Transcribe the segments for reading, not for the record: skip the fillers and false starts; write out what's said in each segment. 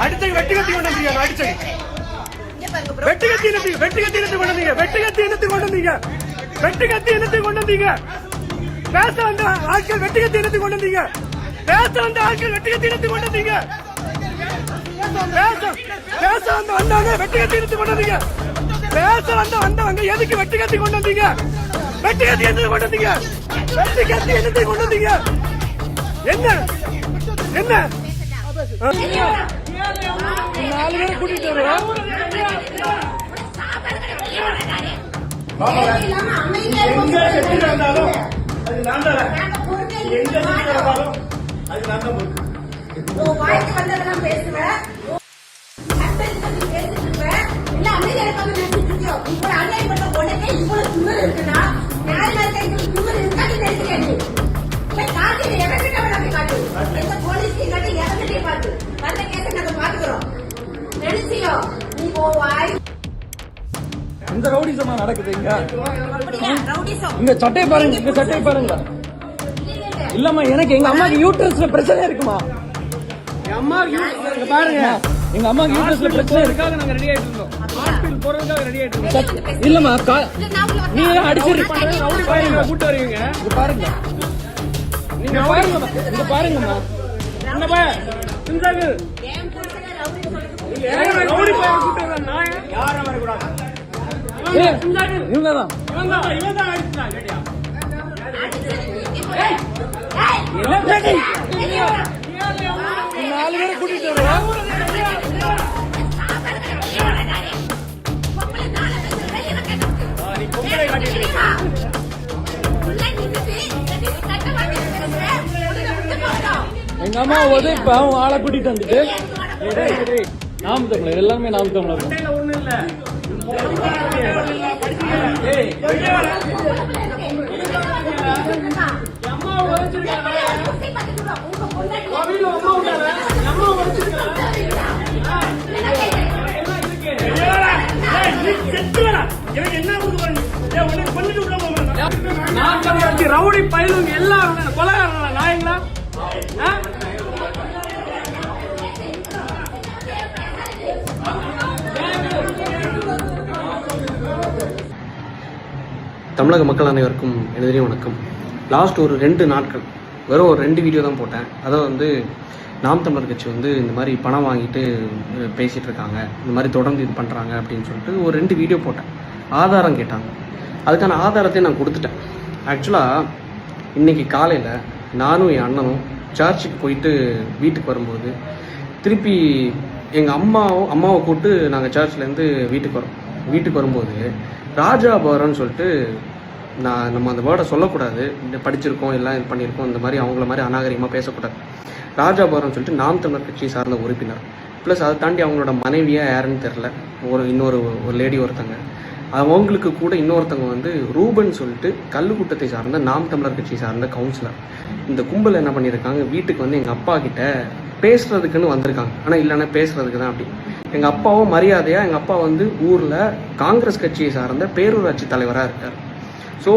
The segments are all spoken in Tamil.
அடிச்சது வெட்டி கத்தி கொண்டு வந்தீங்க. அடிச்சது வெட்டி கத்தி என்னத்துக்கு கொண்டு வந்தீங்க? வெட்டி கத்தி என்னத்துக்கு கொண்டு வந்தீங்க? வெட்டி கத்தி என்னத்துக்கு கொண்டு வந்தீங்க? பேச வந்த ஆட்கள் வெட்டி கத்தி என்னத்துக்கு கொண்டு வந்தீங்க? பேச வந்த ஆட்கள் வெட்டி கத்தி என்னத்துக்கு கொண்டு வந்தீங்க? பேச வந்தவங்க வெட்டி கத்தி எடுத்து கொண்டு வந்தீங்க. பேச வந்தவங்க எதுக்கு வெட்டி கத்தி கொண்டு வந்தீங்க? வெட்டி கத்தி எடுத்து கொண்டு வந்தீங்க. வெட்டி கத்தி எடுத்து கொண்டு வந்தீங்க. என்ன 4 பேரை கூட்டிட்டு வருவோம். வாய்க்கு வந்ததெல்லாம் பேசுவேன். இந்த ரவுடிசமா நடக்குது இங்க சட்டை பாருங்க, இங்க சட்டை பாருங்க. இல்லம்மா, எனக்கு எங்க அம்மாக்கு யூட்ரஸ்ல பிரச்சனை இருக்குமா? பாருங்க, எங்க அம்மாக்கு யூட்ரஸ்ல பிரச்சனை இருக்காக நாங்க ரெடி ஆயிட்டு இருந்தோம். ஹாஸ்பிடல் போறதுக்காக ரெடி ஆயிட்டு இருந்தோம். இல்லம்மா, நீங்க அடிச்சு கூட்டு வருவீங்க. இங்க பாருங்க, நீங்க பாருங்கம்மா, இங்க பாருங்கம்மா. என்ன பய சிந்தாகு ரவுடி பய கூட்டு வர நான் யாரும் வரக்கூடாது. இவங்கதான் அடிச்சுடா கேட்டியா? நாலு பேரை கூட்டிட்டு வருவோம். எங்க அம்மா இப்ப அவங்க ஆளை கூட்டிட்டு வந்துட்டு நாம் தமிழர், எல்லாருமே நாம் தமிழர். ஒண்ணு இல்ல ரவுடி பயிலுங்க எல்லாம் கொலகாரங்களா நாயங்களா? தமிழக மக்கள் அனைவருக்கும் எனது வணக்கம். லாஸ்ட் ஒரு 2 நாட்கள் வெறும் ஒரு 2 வீடியோ தான் போட்டேன். அதாவது நாம் தமிழர் கட்சி இந்த மாதிரி பணம் வாங்கிட்டு பேசிகிட்டு இருக்காங்க, இந்த மாதிரி தொடர்ந்து இது பண்ணுறாங்க அப்படின்னு சொல்லிட்டு ஒரு 2 வீடியோ போட்டேன். ஆதாரம் கேட்டாங்க, அதுக்கான ஆதாரத்தை நான் கொடுத்துட்டேன். ஆக்சுவலாக இன்றைக்கி காலையில் நானும் என் அண்ணனும் சர்ச்சுக்கு போயிட்டு வீட்டுக்கு வரும்போது திருப்பி எங்கள் அம்மாவை கூப்பிட்டு நாங்கள் சர்ச்லேருந்து வீட்டுக்கு வரும்போது ராஜாபுரம்னு சொல்லிட்டு நம்ம அந்த வேர்டை சொல்லக்கூடாது, படிச்சிருக்கோம் எல்லாம் இது பண்ணியிருக்கோம், இந்த மாதிரி அவங்கள மாதிரி அநாகரிகமாக பேசக்கூடாது. ராஜாபுரம்னு சொல்லிட்டு நாம் தமிழர் கட்சியை சார்ந்த உறுப்பினர், ப்ளஸ் அதை தாண்டி அவங்களோட மனைவியாக யாருன்னு தெரில, இன்னொரு லேடி ஒருத்தங்க, அவங்களுக்கு கூட இன்னொருத்தவங்க ரூபன் சொல்லிட்டு கல்லுக்கூட்டத்தை சார்ந்த நாம் தமிழர் கட்சி சார்ந்த கவுன்சிலர். இந்த கும்பல் என்ன பண்ணியிருக்காங்க, வீட்டுக்கு எங்கள் அப்பா கிட்ட பேசுறதுக்குன்னு வந்திருக்காங்க. ஆனால் இல்லைன்னா பேசுறதுக்கு தான் அப்படி. எங்கள் அப்பாவும் மரியாதையாக எங்கள் அப்பா ஊரில் காங்கிரஸ் கட்சியை சார்ந்த பேரூராட்சி தலைவராக இருக்கார். ஸோ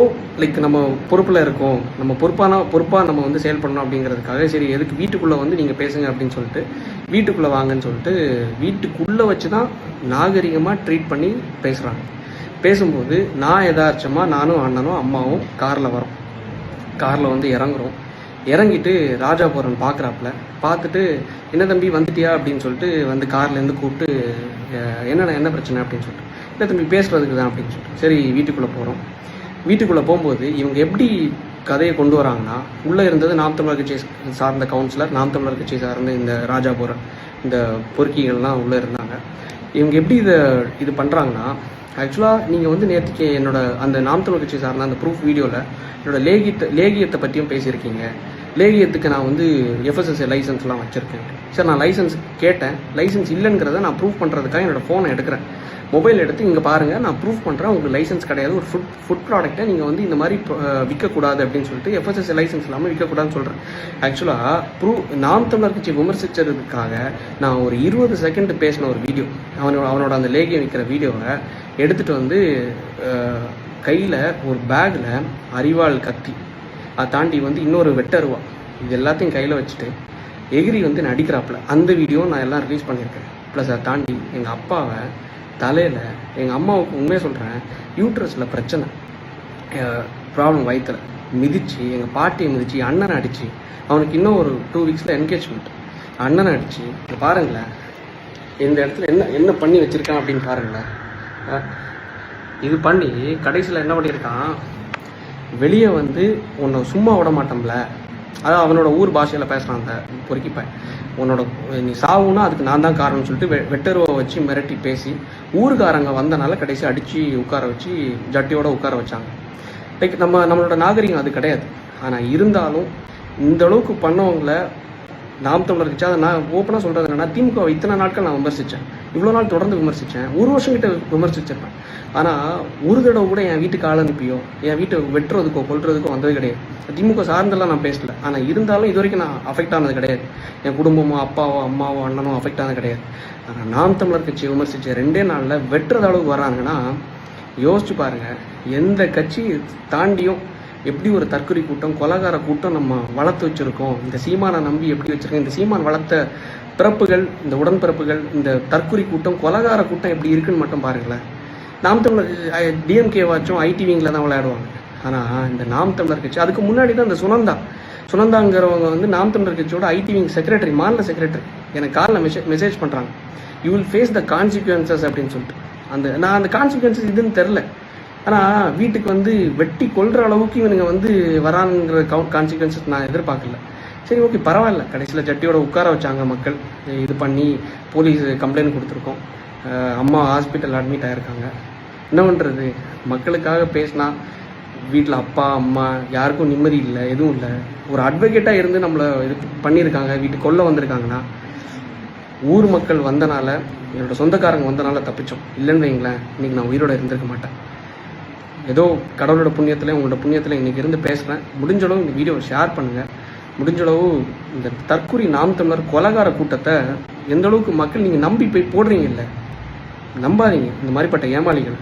நம்ம பொறுப்பில் இருக்கோம், நம்ம பொறுப்பாக நம்ம செயல்படணும் அப்படிங்கிறதுக்காக சரி எதுக்கு வீட்டுக்குள்ளே நீங்கள் பேசுங்க அப்படின்னு சொல்லிட்டு வீட்டுக்குள்ளே வாங்கன்னு சொல்லிட்டு வீட்டுக்குள்ளே வச்சு தான் நாகரிகமாக ட்ரீட் பண்ணி பேசுகிறாங்க. பேசும்போது நான் எதார்த்தமாக நானும் அண்ணனும் அம்மாவும் காரில் வரோம். காரில் இறங்குறோம். இறங்கிட்டு ராஜாபுரம் பார்த்துட்டு என்ன தம்பி வந்துட்டியா அப்படின்னு சொல்லிட்டு கார்லேருந்து கூப்பிட்டு என்ன பிரச்சனை அப்படின்னு சொல்லிட்டு, இல்லை தம்பி பேசுகிறதுக்கு தான் அப்படின்னு சொல்லிட்டு சரி வீட்டுக்குள்ளே போகிறோம். வீட்டுக்குள்ளே போகும்போது இவங்க எப்படி கதையை கொண்டு வராங்கன்னா, உள்ளே இருந்தது நாம் தமிழர் கட்சி சார்ந்த கவுன்சிலர், நாம் தமிழர் கட்சி சார்ந்த இந்த ராஜாபுரம் இந்த பொறுக்கிகள்லாம் உள்ளே இருந்தாங்க. இவங்க எப்படி இது பண்ணுறாங்கன்னா, ஆக்சுவலாக நீங்கள் நேற்றுக்கு என்னோட அந்த நாம் தமிழர் கட்சி சார்ந்த அந்த ப்ரூஃப் வீடியோவில் என்னோட லேகியத்தை பற்றியும் பேசியிருக்கீங்க. லேகியத்துக்கு நான் எஃப்எஸ்எஸ்ஏ லைசன்ஸ்லாம் வச்சுருக்கேன். சார் நான் லைசன்ஸ் கேட்டேன், லைசன்ஸ் இல்லைங்கிறத நான் ப்ரூஃப் பண்ணுறதுக்காக என்னோடய ஃபோனை எடுக்கிறேன், மொபைல் எடுத்து இங்கே பாருங்கள் நான் ப்ரூஃப் பண்ணுறேன், உங்களுக்கு லைசன்ஸ் கிடையாது, ஒரு ஃபுட் ப்ராடக்ட்டை நீங்கள் இந்த மாதிரி விற்கக்கூடாது அப்படின்னு சொல்லிட்டு எஃப்எஸ்எஸ்ஏ லைசன்ஸ் இல்லாமல் விற்கக்கூடாதுன்னு சொல்கிறேன். ஆக்சுவலாக நாம் தமிழர் கட்சி விமர்சிச்சதுக்காக நான் ஒரு 20 செகண்ட் பேசின ஒரு வீடியோ, அவனோட அந்த லேகியம் விற்கிற வீடியோவை எடுத்துகிட்டு கையில் ஒரு பேக்கில் அரிவாள் கத்தி, அதை தாண்டி இன்னொரு வெட்டருவா, இது எல்லாத்தையும் கையில் வச்சுட்டு எகிரி வந்து நடிக்கிறாப்புல அந்த வீடியோ நான் எல்லாம் ரிலீஸ் பண்ணியிருக்கேன். ப்ளஸ் அதை தாண்டி எங்கள் அப்பாவை தலையில், எங்கள் அம்மாவுக்கு உண்மையாக சொல்கிறேன், யூட்ரஸில் பிரச்சனை, ப்ராப்ளம் வயிற்றுல மிதித்து, எங்கள் பாட்டியை மிதித்து, அண்ணனை அடித்து, அவனுக்கு இன்னும் ஒரு 2 வீக்ஸில் என்கேஜ்மெண்ட், அண்ணனை அடித்து, பாருங்களேன் இந்த இடத்துல என்ன பண்ணி வச்சுருக்கான் அப்படின்னு பாருங்களேன். இது பண்ணி கடைசியில் என்ன பண்ணியிருக்கான், வெளியே வந்து உன்னை சும்மா விட மாட்டோம்ல, அதாவது அவனோட ஊர் பாஷையில் பேசுகிறான் அந்த பொறுக்கிப்பேன், உன்னோட நீ சாவுன்னா அதுக்கு நான் தான் காரணம்னு சொல்லிட்டு வெட்டருவை வச்சு மிரட்டி பேசி ஊருக்காரங்க வந்தனால கடைசி அடித்து உட்கார வச்சு ஜட்டியோட உட்கார வச்சாங்க. லைக் நம்மளோட நாகரிகம் அது கிடையாது. ஆனால் இருந்தாலும் இந்த அளவுக்கு பண்ணவங்களை நாம் தமிழர் கட்சி, அதை நான் ஓப்பனாக சொல்கிறது என்னன்னா, திமுக இத்தனை நாட்கள் நான் விமர்சித்தேன், இவ்வளோ நாள் தொடர்ந்து விமர்சித்தேன், 1 வருஷம் கிட்ட விமர்சிச்சிருப்பேன். ஆனால் ஒரு தடவை கூட என் வீட்டுக்கு ஆள் அனுப்பியோ என் வீட்டை வெட்டுறதுக்கோ கொல்றதுக்கோ வந்தது கிடையாது. திமுக சார்ந்தெல்லாம் நான் பேசல. ஆனால் இருந்தாலும் இது வரைக்கும் நான் அஃபெக்ட் ஆனது கிடையாது. என் குடும்பமோ அப்பாவோ அம்மாவோ அண்ணனோ அஃபெக்ட் ஆனது கிடையாது. ஆனால் நாம் தமிழர் கட்சி விமர்சித்த 2 நாளில் வெட்டுறது அளவுக்கு வர்றாங்கன்னா யோசிச்சு பாருங்கள். எந்த கட்சி தாண்டியும் எப்படி ஒரு தற்கொலை கூட்டம், கொலகார கூட்டம் நம்ம வளர்த்து வச்சுருக்கோம், இந்த சீமானை நம்பி எப்படி வச்சுருக்கோம், இந்த சீமான் வளர்த்த பிறப்புகள், இந்த உடன்பிறப்புகள், இந்த தற்கொலை கூட்டம், கொலகார கூட்டம் எப்படி இருக்குன்னு மட்டும் பாருங்களேன். நாம் தமிழர் டிஎம்கே வாச்சும் ஐடி விங்கில் தான் விளையாடுவாங்க. ஆனால் இந்த நாம் தமிழர் கட்சி, அதுக்கு முன்னாடி தான் இந்த சுனந்தாங்கிறவங்க வந்து நாம் தமிழர் கட்சியோட ஐடி விங் செக்ரட்டரி, மாநில செக்ரட்டரி, எனக்கு காலில் மெசேஜ் பண்ணுறாங்க, you will face the consequences அப்படின்னு சொல்லிட்டு. நான் அந்த கான்சிக்வன்சஸ் இதுன்னு தெரில. ஆனால் வீட்டுக்கு வந்து வெட்டி கொள்கிற அளவுக்கு இவனுங்க வந்து வரானுங்கிற கான்சிக்வன்சஸ் நான் எதிர்பார்க்கல. சரி, ஓகே, பரவாயில்ல. கடைசியில் ஜட்டியோட உட்கார வச்சாங்க மக்கள், இது பண்ணி போலீஸ் கம்ப்ளைண்ட் கொடுத்துருக்கோம், அம்மா ஹாஸ்பிட்டல் அட்மிட் ஆகிருக்காங்க. என்ன பண்ணுறது, மக்களுக்காக பேசினா வீட்டில் அப்பா அம்மா யாருக்கும் நிம்மதி இல்லை, எதுவும் இல்லை. ஒரு அட்வொகேட்டாக இருந்து நம்மளை இது பண்ணியிருக்காங்க, வீட்டுக்கு கொல்ல வந்திருக்காங்கன்னா ஊர் மக்கள் வந்தனால, என்னோடய சொந்தக்காரங்க வந்தனால தப்பிச்சோம். இல்லைன்னு வைங்களேன், இன்றைக்கி நான் உயிரோடு இருந்திருக்க மாட்டேன். ஏதோ கடவுளோட புண்ணியத்தில், உங்களோட புண்ணியத்தில் இன்றைக்கி இருந்து பேசுகிறேன். முடிஞ்சளவு இந்த வீடியோவை ஷேர் பண்ணுங்கள். முடிஞ்சளவு இந்த தற்கொலை நாம் தமிழர் கொலகார கூட்டத்தை எந்த அளவுக்கு மக்கள் நீங்கள் நம்பி போய் போடுறீங்க இல்லை, நம்பாதீங்க இந்த மாதிரிப்பட்ட ஏமாளிகள்.